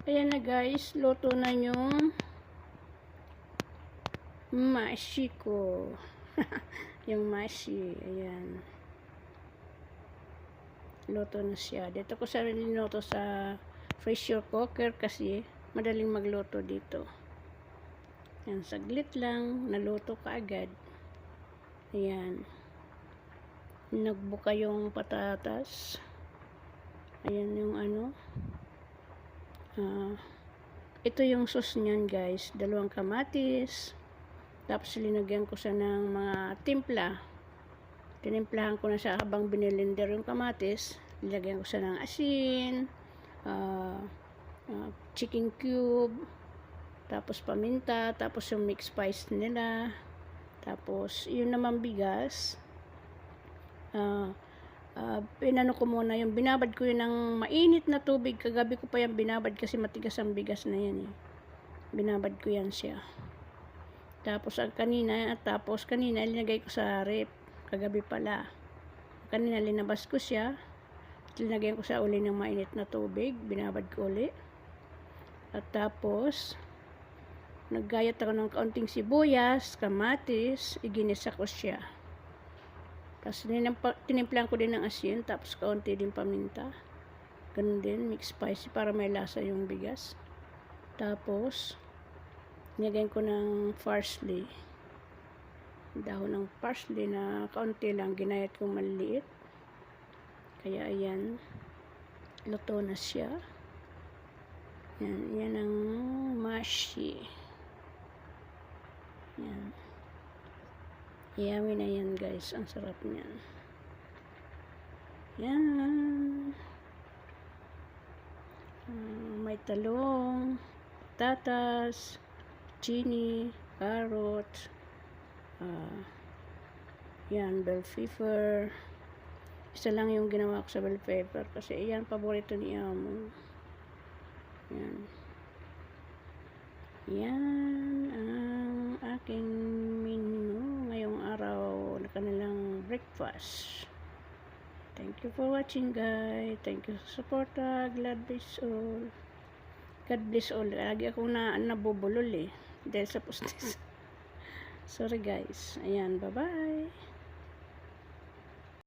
Ayan na guys, luto na yung mashi ko. Yung mashi, ayan. Luto na siya. Dito ko sa niluto sa pressure cooker kasi madaling magluto dito. Ayan, saglit lang, naluto ka agad. Ayan. Nagbuka yung patatas. Ayan yung ano. Ito yung sauce niyan guys. 2 kamatis. Tapos linagyan ko siya ng mga timpla. Tinimplahan ko na siya habang binilender yung kamatis. Nilagyan ko siya ng asin, chicken cube, tapos paminta, tapos yung mixed spice nila. Tapos yun naman bigas. Pinano ko muna yung binabad ko yun ng mainit na tubig. Kagabi ko pa yan binabad kasi matigas ang bigas na yan eh. Binabad ko yan siya. Tapos kanina linagay ko sa rep. Kagabi pala. Kanina linabas ko siya. Linagyan ko sa uli ng mainit na tubig. Binabad ko uli. At tapos naggayat ako ng kaunting sibuyas, kamatis, iginisa ko siya. Tapos tinimplahan ko din ng asin, tapos kaunti din paminta. Ganun din, mix spicy para may lasa yung bigas. Tapos nilagyan ko ng parsley. Dahon ng parsley na kaunti lang, ginayat kong maliliit. Kaya ayan, luto na siya. Yan ang mashi. Yan. Yummy na yan guys. Ang sarap niyan. Yan. May talong, patatas, chini, carrot, yan, bell pepper. Isa lang yung ginawa ko sa bell pepper kasi yan, paborito ni Amo. Yan. Yan ang aking menu ngayong araw na kanilang breakfast. Thank you for watching guys. Thank you sa support. God bless all. God bless all. Lagi akong nabubulol eh. Dahil sa postis. Sorry guys. Ayan. Bye-bye.